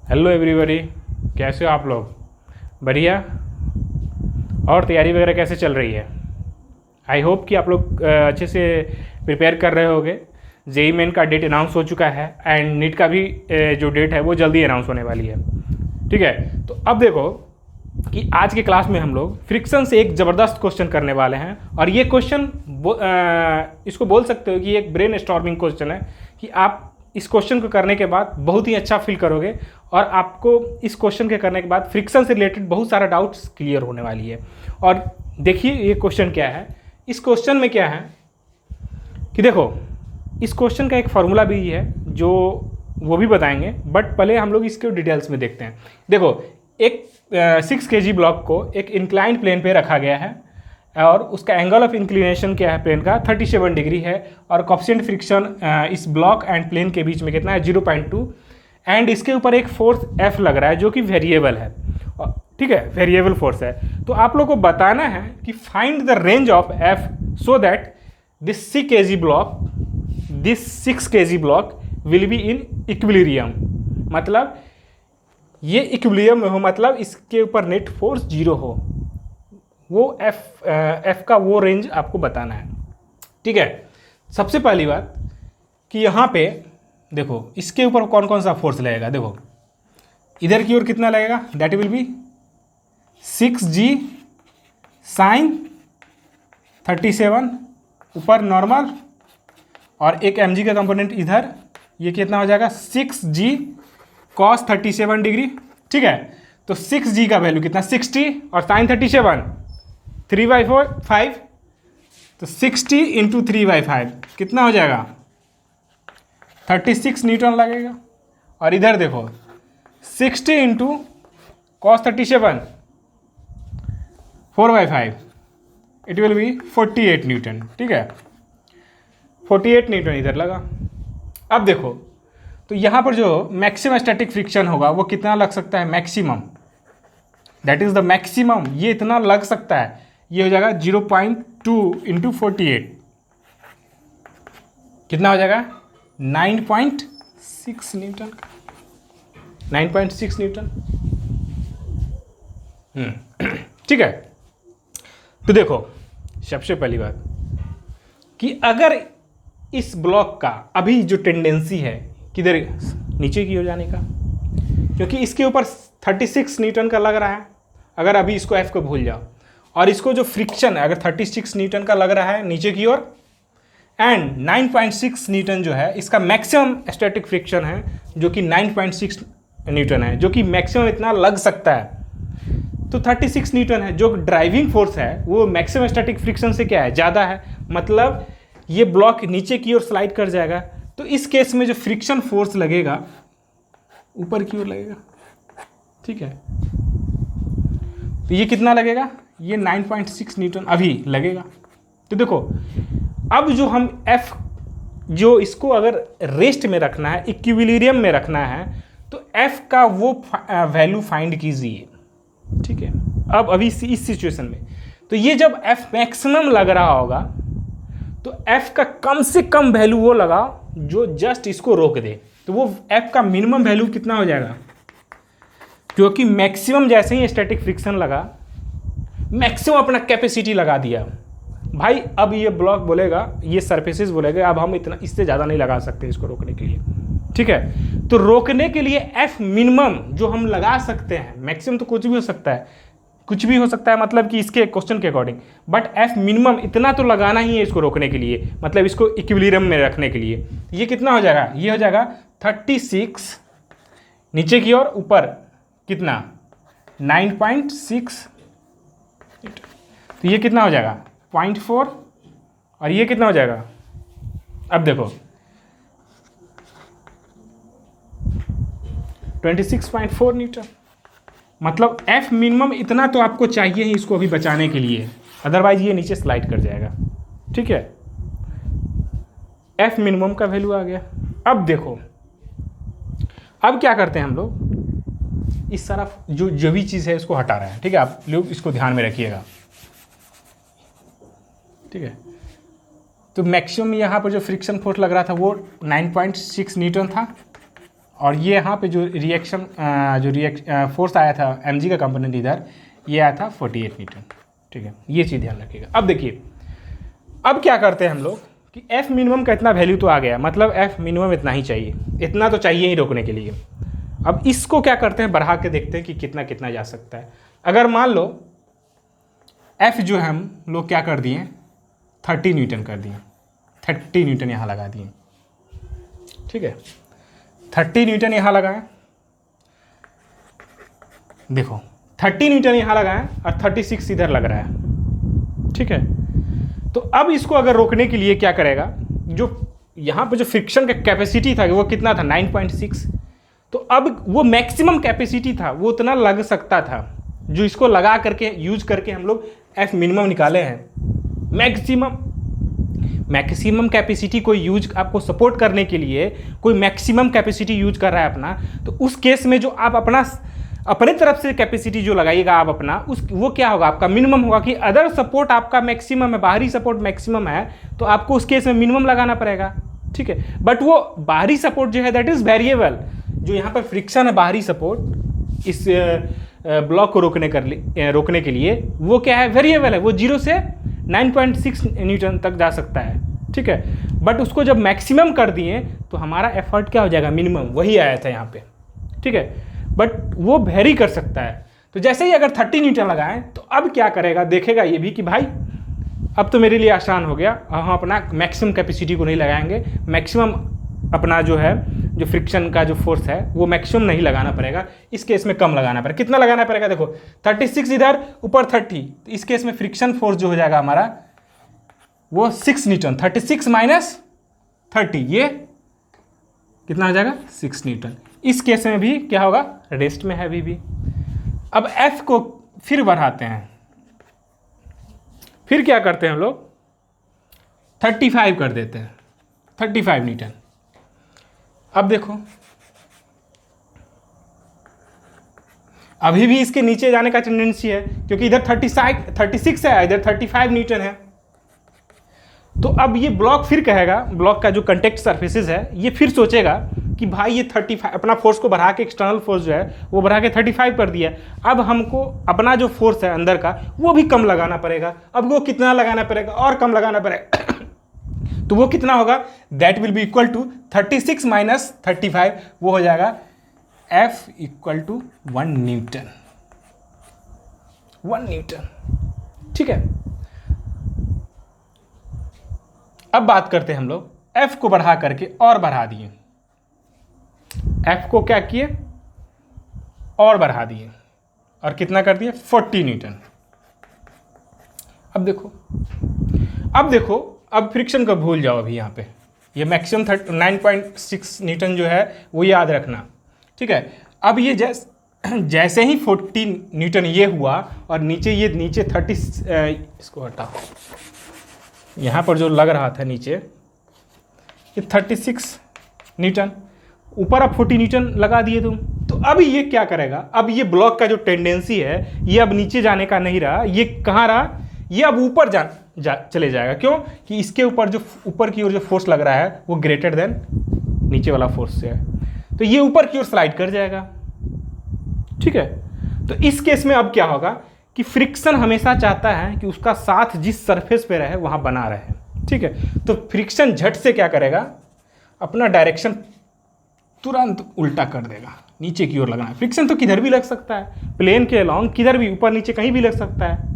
Hello everybody, कैसे हो आप लोग? बढ़िया। और तैयारी वगैरह कैसे चल रही है? आई होप कि आप लोग अच्छे से प्रिपेयर कर रहे होगे। जेई मेन का डेट अनाउंस हो चुका है एंड नीट का भी जो डेट है वो जल्दी अनाउंस होने वाली है। ठीक है, तो अब देखो कि आज के क्लास में हम लोग फ्रिक्शन से एक ज़बरदस्त क्वेश्चन करने वाले हैं। और ये क्वेश्चन इसको बोल सकते हो कि एक ब्रेन स्टॉर्मिंग क्वेश्चन है कि आप इस क्वेश्चन को करने के बाद बहुत ही अच्छा फील करोगे और आपको इस क्वेश्चन के करने के बाद फ्रिक्शन से रिलेटेड बहुत सारा डाउट्स क्लियर होने वाली है। और देखिए ये क्वेश्चन क्या है। इस क्वेश्चन में क्या है कि देखो, इस क्वेश्चन का एक फार्मूला भी है जो वो भी बताएंगे, बट पहले हम लोग इसके डिटेल्स में देखते हैं। देखो, एक 6 kg ब्लॉक को एक इंक्लाइंड प्लेन पे रखा गया है और उसका एंगल ऑफ इंक्लिनेशन क्या है प्लेन का 37 डिग्री है। और कोएफिशिएंट फ्रिक्शन इस ब्लॉक एंड प्लेन के बीच में कितना है 0.2। एंड इसके ऊपर एक फोर्स F लग रहा है जो कि वेरिएबल है। ठीक है, वेरिएबल फोर्स है। तो आप लोग को बताना है कि find the range of F so that this 6 kg block will be in equilibrium. मतलब ये इक्विलिब्रियम में हो, मतलब इसके ऊपर नेट फोर्स 0 हो। वो F का वो रेंज आपको बताना है। ठीक है, सबसे पहली बात कि यहाँ पे देखो इसके ऊपर कौन कौन सा फोर्स लगेगा। देखो इधर की ओर कितना लगेगा, that will B 6g sign 37 ऊपर नॉर्मल, और एक mg का कंपोनेंट इधर, ये कितना हो जाएगा 6g कॉस 37 डिग्री। ठीक है, तो 6g का वैल्यू कितना 60 और साइन 37 3/5, तो 60 इंटू 3/5 कितना हो जाएगा 36 न्यूटन लगेगा। और इधर देखो 60 into cos 37 4/5 it will be 48 Newton. ठीक है, 48 न्यूटन इधर लगा। अब देखो तो यहाँ पर जो मैक्सिमम स्टैटिक फ्रिक्शन होगा वो कितना लग सकता है, maximum, that is the maximum, ये इतना लग सकता है। ये हो जाएगा 0.2 इंटू 48, कितना हो जाएगा 9.6 न्यूटन का, 9.6 न्यूटन। ठीक है, तो देखो सबसे पहली बात कि अगर इस ब्लॉक का अभी जो टेंडेंसी है किधर, नीचे की हो जाने का, क्योंकि इसके ऊपर 36 न्यूटन का लग रहा है। अगर अभी इसको F को भूल जाओ, और इसको जो फ्रिक्शन है अगर 36 न्यूटन का लग रहा है नीचे की ओर, एंड 9.6 न्यूटन जो है इसका मैक्सिमम स्टैटिक फ्रिक्शन है जो कि 9.6 न्यूटन है, जो कि मैक्सिमम इतना लग सकता है। तो 36 न्यूटन है जो ड्राइविंग फोर्स है वो मैक्सिमम स्टैटिक फ्रिक्शन से क्या है, ज़्यादा है। मतलब ये ब्लॉक नीचे की ओर स्लाइड कर जाएगा। तो इस केस में जो फ्रिक्शन फोर्स लगेगा ऊपर की ओर लगेगा। ठीक है, तो ये कितना लगेगा, ये 9.6 न्यूटन अभी लगेगा। तो देखो अब जो हम F जो इसको अगर रेस्ट में रखना है, इक्विलिब्रियम में रखना है, तो F का वो वैल्यू फाइंड कीजिए। ठीक है, अब अभी इस सिचुएशन में तो ये जब F मैक्सिमम लग रहा होगा तो F का कम से कम वैल्यू वो लगाओ जो जस्ट इसको रोक दे। तो वो F का मिनिमम वैल्यू कितना हो जाएगा, क्योंकि मैक्सिमम जैसे ही स्टैटिक फ्रिक्शन लगा, मैक्सिमम अपना कैपेसिटी लगा दिया भाई। अब ये ब्लॉक बोलेगा, ये सरफेसेस बोलेगा अब हम इतना इससे ज़्यादा नहीं लगा सकते इसको रोकने के लिए। ठीक है, तो रोकने के लिए F मिनिमम जो हम लगा सकते हैं, मैक्सिमम तो कुछ भी हो सकता है, कुछ भी हो सकता है मतलब कि इसके क्वेश्चन के अकॉर्डिंग, बट F मिनिमम इतना तो लगाना ही है इसको रोकने के लिए, मतलब इसको इक्विलिब्रियम में रखने के लिए। ये कितना हो जाएगा, ये हो जाएगा 36 नीचे की ओर, ऊपर कितना 9.6, तो ये कितना हो जाएगा 0.4, और ये कितना हो जाएगा, अब देखो 26.4 न्यूटन। मतलब F मिनिमम इतना तो आपको चाहिए ही इसको अभी बचाने के लिए, अदरवाइज ये नीचे स्लाइड कर जाएगा। ठीक है, F मिनिमम का वैल्यू आ गया। अब देखो अब क्या करते हैं हम लोग, इस सारा जो भी चीज़ है इसको हटा रहे हैं। ठीक है, आप लोग इसको ध्यान में रखिएगा। ठीक है, तो मैक्सिमम यहाँ पर जो फ्रिक्शन फोर्स लग रहा था वो 9.6 न्यूटन था। और ये यहाँ पे जो फोर्स आया था mg का कंपोनेंट इधर, ये आया था 48 न्यूटन। ठीक है, ये चीज़ ध्यान रखिएगा। अब देखिए, अब क्या करते हैं हम लोग कि एफ मिनिमम का इतना वैल्यू तो आ गया, मतलब एफ मिनिमम इतना ही चाहिए, इतना तो चाहिए ही रोकने के लिए। अब इसको क्या करते हैं, बढ़ा के देखते हैं कि कितना कितना जा सकता है। अगर मान लो एफ जो है हम लोग क्या कर दिए, 30 न्यूटन कर दिए, 30 न्यूटन यहाँ लगा दिए। ठीक है, 30 न्यूटन यहाँ लगाएं, देखो 30 न्यूटन यहाँ लगाएं और 36 इधर लग रहा है। ठीक है, तो अब इसको अगर रोकने के लिए क्या करेगा, जो यहाँ पे जो फ्रिक्शन का कैपेसिटी था वो कितना था, 9.6। तो अब वो मैक्सिमम कैपेसिटी था, वो उतना लग सकता था, जो इसको लगा करके यूज करके हम लोग एफ मिनिमम निकाले हैं। मैक्सिमम कैपेसिटी को यूज आपको सपोर्ट करने के लिए कोई मैक्सिमम कैपेसिटी यूज कर रहा है अपना, तो उस केस में जो आप अपने तरफ से कैपेसिटी जो लगाइएगा आप अपना, वो क्या होगा, आपका मिनिमम होगा। कि अदर सपोर्ट आपका मैक्सिमम है, बाहरी सपोर्ट मैक्सिमम है, तो आपको उस केस में मिनिमम लगाना पड़ेगा। ठीक है, बट वो बाहरी सपोर्ट जो है दैट इज वेरिएबल। जो यहाँ पर फ्रिक्शन है, बाहरी सपोर्ट इस ब्लॉक को रोकने के लिए वो क्या है, वेरिएबल है। वो 0 से 9.6 न्यूटन तक जा सकता है। ठीक है, बट उसको जब मैक्सिमम कर दिए तो हमारा एफर्ट क्या हो जाएगा, मिनिमम, वही आया था यहाँ पे। ठीक है, बट वो वेरी कर सकता है। तो जैसे ही अगर 30 न्यूटन लगाएं तो अब क्या करेगा, देखेगा ये भी कि भाई अब तो मेरे लिए आसान हो गया, हम अपना मैक्सिमम कैपेसिटी को नहीं लगाएंगे, मैक्सिमम अपना जो है जो फ्रिक्शन का जो फोर्स है वो मैक्सिमम नहीं लगाना पड़ेगा, इस केस में कम लगाना पड़ेगा। कितना लगाना पड़ेगा, देखो 36 इधर, ऊपर 30, तो इस केस में फ्रिक्शन फोर्स जो हो जाएगा हमारा वो 6 न्यूटन। 36 माइनस 30, ये कितना हो जाएगा, 6 न्यूटन। इस केस में भी क्या होगा, रेस्ट में है अभी भी। अब एफ को फिर बढ़ाते हैं, फिर क्या करते हैं हम लोग, 35 कर देते हैं, 35 न्यूटन। अब देखो अभी भी इसके नीचे जाने का टेंडेंसी है, क्योंकि इधर 36 है, इधर 35 न्यूटन है। तो अब ये ब्लॉक फिर कहेगा, ब्लॉक का जो कंटेक्ट सरफेसेस है ये फिर सोचेगा कि भाई ये 35 अपना फोर्स को बढ़ा के, एक्सटर्नल फोर्स जो है वो बढ़ा के 35 कर दिया, अब हमको अपना जो फोर्स है अंदर का वो भी कम लगाना पड़ेगा। अब वो कितना लगाना पड़ेगा, और कम लगाना पड़ेगा। तो वो कितना होगा, that will be equal to 36 minus 35, वो हो जाएगा F equal to 1 newton, 1 newton. ठीक है, अब बात करते हैं हम लोग, F को बढ़ा करके और बढ़ा दिए, F को क्या किए और बढ़ा दिए, और कितना कर दिए, 40 न्यूटन। अब देखो अब फ्रिक्शन को भूल जाओ, अभी यहाँ पे ये मैक्सिमम 9.6 न्यूटन जो है वो याद रखना। ठीक है, अब ये जैसे ही 40 न्यूटन ये हुआ और नीचे 30, इसको हटाओ, यहाँ पर जो लग रहा था नीचे ये 36 न्यूटन, ऊपर अब 40 न्यूटन लगा दिए तुम। तो अब ये क्या करेगा, अब ये ब्लॉक का जो टेंडेंसी है ये अब नीचे जाने का नहीं रहा, ये कहाँ रहा, ये अब ऊपर चले जाएगा। क्यों, कि इसके ऊपर जो ऊपर की ओर जो फोर्स लग रहा है वो ग्रेटर देन नीचे वाला फोर्स से है, तो ये ऊपर की ओर स्लाइड कर जाएगा। ठीक है, तो इस केस में अब क्या होगा कि फ्रिक्शन हमेशा चाहता है कि उसका साथ जिस सरफेस पे रहे वहां बना रहे। ठीक है, तो फ्रिक्शन झट से क्या करेगा, अपना डायरेक्शन तुरंत उल्टा कर देगा, नीचे की ओर लगना है। फ्रिक्शन तो किधर भी लग सकता है, प्लेन के अलॉन्ग किधर भी, ऊपर नीचे कहीं भी लग सकता है,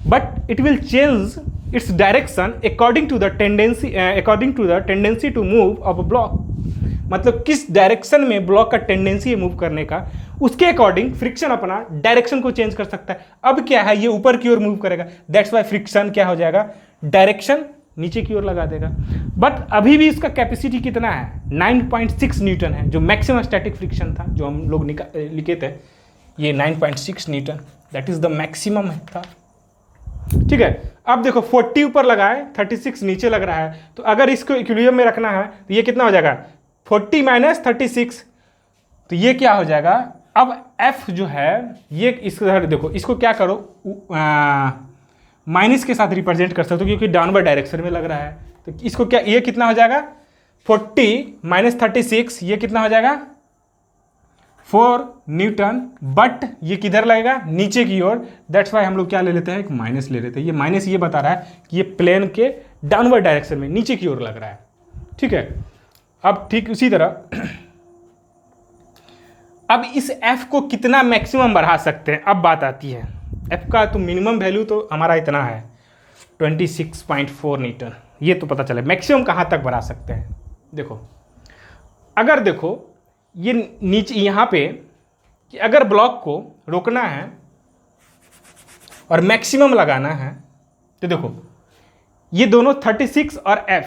but it will change its direction according to the tendency to move of a block. मतलब किस डायरेक्शन में ब्लॉक का टेंडेंसी है मूव करने का, उसके अकॉर्डिंग फ्रिक्शन अपना डायरेक्शन को चेंज कर सकता है। अब क्या है, ये ऊपर की ओर मूव करेगा, दैट्स वाई फ्रिक्शन क्या हो जाएगा, डायरेक्शन नीचे की ओर लगा देगा। बट अभी भी इसका कैपेसिटी कितना है, 9.6 न्यूटन है, जो मैक्सिमम स्टैटिक फ्रिक्शन था जो हम लोग लिखे थे, ये 9.6 Newton, that is the maximum था। ठीक है, अब देखो 40 ऊपर लगा है, 36 नीचे लग रहा है, तो अगर इसको इक्विलिब्रियम में रखना है तो ये कितना हो जाएगा, 40 माइनस 36, तो ये क्या हो जाएगा। अब F जो है ये इसको देखो, इसको क्या करो, माइनस के साथ रिप्रेजेंट कर सकते हो क्योंकि डाउनवर्ड डायरेक्शन में लग रहा है। तो इसको क्या, ये कितना हो जाएगा, 40 माइनस 36, ये कितना हो जाएगा 4 न्यूटन, बट ये किधर लगेगा, नीचे की ओर। दैट्स वाई हम लोग क्या ले लेते हैं, एक माइनस ले लेते हैं। ये माइनस ये बता रहा है कि ये प्लेन के डाउनवर्ड डायरेक्शन में नीचे की ओर लग रहा है। ठीक है, अब ठीक उसी तरह अब इस f को कितना मैक्सिमम बढ़ा सकते हैं, अब बात आती है। f का तो मिनिमम वैल्यू तो हमारा इतना है 26.4 न्यूटन, ये तो पता चले। मैक्सिमम कहाँ तक बढ़ा सकते हैं, देखो अगर देखो ये नीचे यहाँ पे कि अगर ब्लॉक को रोकना है और मैक्सिमम लगाना है, तो देखो ये दोनों 36 और f,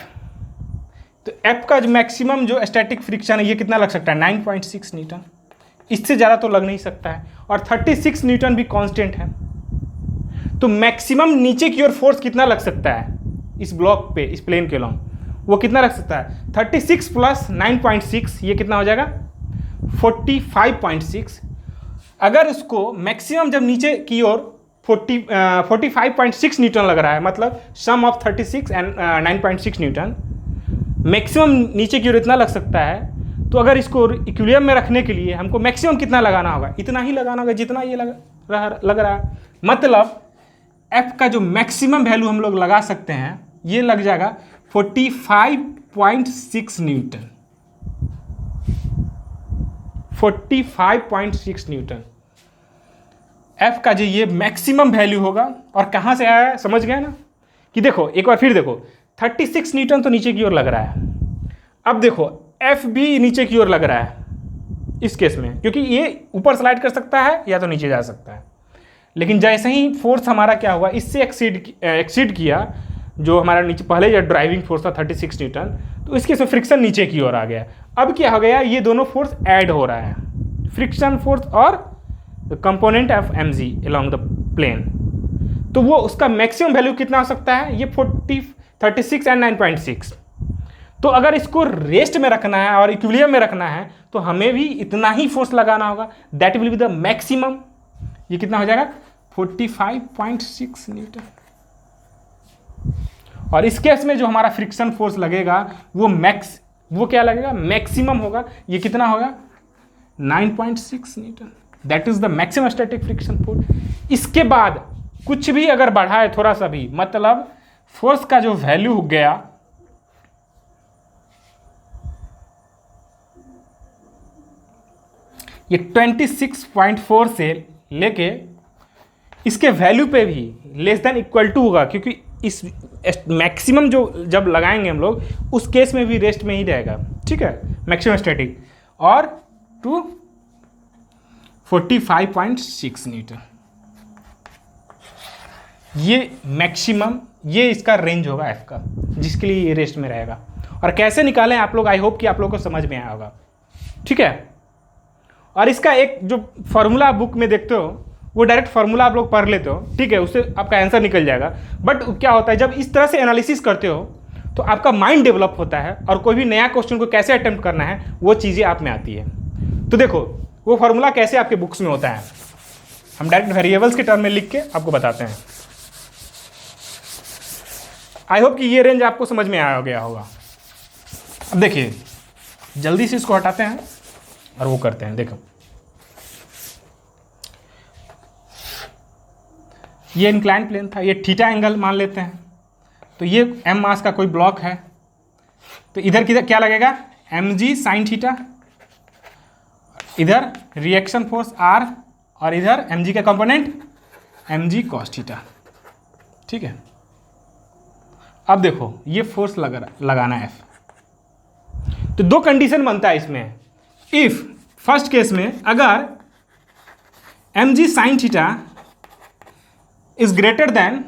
तो f का जो मैक्सिमम जो स्टैटिक फ्रिक्शन है ये कितना लग सकता है, 9.6 न्यूटन। इससे ज़्यादा तो लग नहीं सकता है, और 36 न्यूटन भी कांस्टेंट है। तो मैक्सिमम नीचे की ओर फोर्स कितना लग सकता है इस ब्लॉक पे, इस प्लेन के लॉन्ग, वो कितना लग सकता है, 36 प्लस 9.6, ये कितना हो जाएगा 45.6। अगर उसको मैक्सिमम जब नीचे की ओर 45.6 न्यूटन लग रहा है, मतलब सम ऑफ 36 एंड 9.6 न्यूटन, मैक्सिमम नीचे की ओर इतना लग सकता है। तो अगर इसको इक्विलिब्रियम में रखने के लिए हमको मैक्सिमम कितना लगाना होगा, इतना ही लगाना होगा जितना ये लग रहा है। मतलब f का जो मैक्सिमम वैल्यू हम लोग लगा सकते हैं ये लग जाएगा 45.6 न्यूटन, 45.6 न्यूटन f का जो ये मैक्सिमम वैल्यू होगा। और कहाँ से आया है, समझ गए ना, कि देखो एक बार फिर देखो 36 न्यूटन तो नीचे की ओर लग रहा है। अब देखो f भी नीचे की ओर लग रहा है इस केस में, क्योंकि ये ऊपर स्लाइड कर सकता है या तो नीचे जा सकता है। लेकिन जैसे ही फोर्स हमारा क्या हुआ, इससे एक्सीड किया, जो हमारा नीचे पहले जो ड्राइविंग फोर्स था 36 न्यूटन, तो इसके से फ्रिक्शन नीचे की ओर आ गया। अब क्या हो गया, ये दोनों फोर्स ऐड हो रहा है, फ्रिक्शन फोर्स और component of mg along the plane. तो वो उसका मैक्सिमम वैल्यू कितना हो सकता है, ये 36 एंड 9.6। तो अगर इसको रेस्ट में रखना है और इक्विलिब्रियम में रखना है तो हमें भी इतना ही फोर्स लगाना होगा, that will be the maximum. ये कितना हो जाएगा 45.6 न्यूटन। और इस केस में जो हमारा फ्रिक्शन फोर्स लगेगा वो क्या लगेगा, मैक्सिमम होगा। ये कितना होगा 9.6 Newton, that is the maximum static friction force. इसके बाद कुछ भी अगर बढ़ा है थोड़ा सा भी, मतलब फोर्स का जो वैल्यू गया ये 26.4 से लेके इसके वैल्यू पे भी लेस देन इक्वल टू होगा, क्योंकि इस मैक्सिमम जो जब लगाएंगे हम लोग उस केस में भी रेस्ट में ही रहेगा। ठीक है, मैक्सिमम स्टैटिक, और टू 45.6 न्यूटन, ये मैक्सिमम, ये इसका रेंज होगा एफ का, जिसके लिए ये रेस्ट में रहेगा। और कैसे निकालें आप लोग, आई होप कि आप लोग को समझ में आया होगा। ठीक है, और इसका एक जो फॉर्मूला बुक में देखते हो वो डायरेक्ट फार्मूला आप लोग पढ़ लेते हो, ठीक है, उससे आपका आंसर निकल जाएगा। बट क्या होता है जब इस तरह से एनालिसिस करते हो तो आपका माइंड डेवलप होता है, और कोई भी नया क्वेश्चन को कैसे अटेम्प्ट करना है वो चीज़ें आप में आती है। तो देखो वो फार्मूला कैसे आपके बुक्स में होता है, हम डायरेक्ट वेरिएबल्स के टर्म में लिख के आपको बताते हैं। आई होप कि ये रेंज आपको समझ में आ गया होगा। अब देखिए जल्दी से इसको हटाते हैं और वो करते हैं। देखो ये इंक्लाइन प्लेन था, ये थीटा एंगल मान लेते हैं, तो ये m मास का कोई ब्लॉक है, तो इधर किधर क्या लगेगा mg साइन थीटा, इधर रिएक्शन फोर्स r, और इधर mg का कंपोनेंट mg cos थीटा। ठीक है, अब देखो ये फोर्स लगाना है f, तो दो कंडीशन बनता है इसमें। इफ फर्स्ट केस में अगर mg sine theta is greater than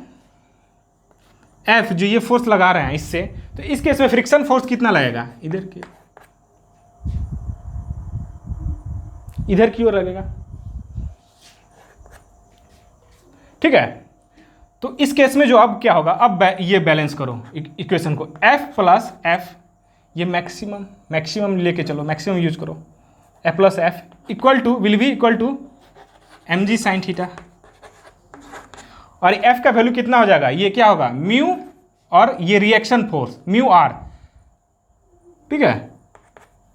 F, जो ये फोर्स लगा रहे हैं इससे, तो इस केस में फ्रिक्शन फोर्स कितना लगेगा, इधर की ओर लगेगा। ठीक है, तो इस केस में जो अब क्या होगा, अब ये बैलेंस करो इक्वेशन को, एफ प्लस एफ, ये मैक्सिमम लेके चलो, मैक्सिमम यूज करो, F plus F equal to will be equal to M G sine theta, और एफ का वैल्यू कितना हो जाएगा, ये क्या होगा म्यू, और ये रिएक्शन फोर्स म्यू आर। ठीक है,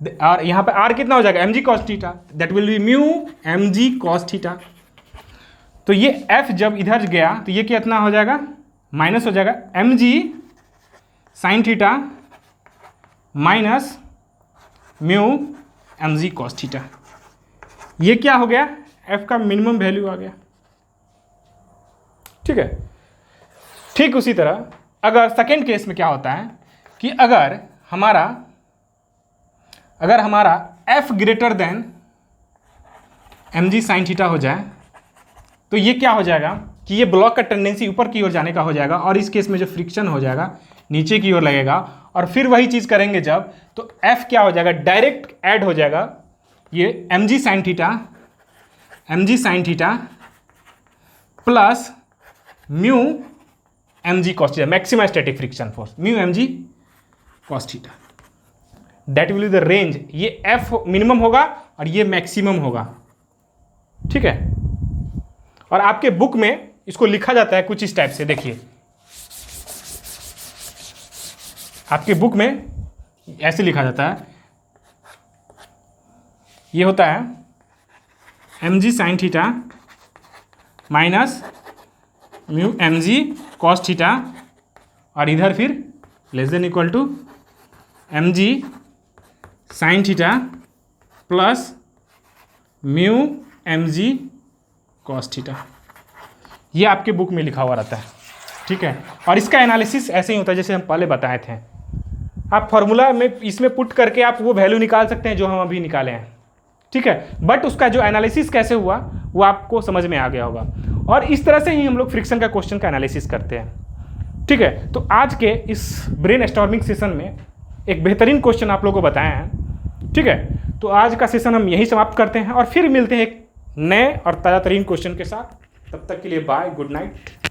और यहाँ पे r कितना हो जाएगा, mg cos theta, that will B mu mg cos theta. तो ये f जब इधर गया तो ये कितना हो जाएगा, माइनस हो जाएगा mg sin theta minus mu mg cos theta. ये क्या हो गया, f का मिनिमम वैल्यू आ गया। ठीक है। ठीक उसी तरह अगर सेकेंड केस में क्या होता है कि अगर हमारा f greater than mg sin theta हो जाए तो ये क्या हो जाएगा कि ये ब्लॉक का टेंडेंसी ऊपर की ओर जाने का हो जाएगा, और इस केस में जो फ्रिक्शन हो जाएगा नीचे की ओर लगेगा। और फिर वही चीज़ करेंगे जब, तो f क्या हो जाएगा, डायरेक्ट ऐड हो जाएगा ये mg sin theta plus mu mg cos theta, maximum static friction force mu mg cos theta, that will be the range. ये f मिनिमम होगा और ये मैक्सिमम होगा। ठीक है। और आपके बुक में इसको लिखा जाता है कुछ इस टाइप से, देखिए आपके बुक में ऐसे लिखा जाता है, ये होता है mg sin theta minus mu mg cos theta, और इधर फिर less than equal to mg sin theta plus mu mg cos theta. ये आपके बुक में लिखा हुआ रहता है। ठीक है। और इसका एनालिसिस ऐसे ही होता है जैसे हम पहले बताए थे। आप फॉर्मूला में इसमें पुट करके आप वो वैल्यू निकाल सकते हैं जो हम अभी निकाले हैं। ठीक है। बट उसका जो एनालिसिस कैसे हुआ वो आपको समझ में आ गया होगा। और इस तरह से ही हम लोग फ्रिक्शन का क्वेश्चन का एनालिसिस करते हैं। ठीक है। तो आज के इस ब्रेन स्टॉर्मिंग सेशन में एक बेहतरीन क्वेश्चन आप लोगों को बताया है। ठीक है। तो आज का सेशन हम यही समाप्त करते हैं और फिर मिलते हैं एक नए और ताज़ा तरीन क्वेश्चन के साथ। तब तक के लिए बाय, गुड नाइट।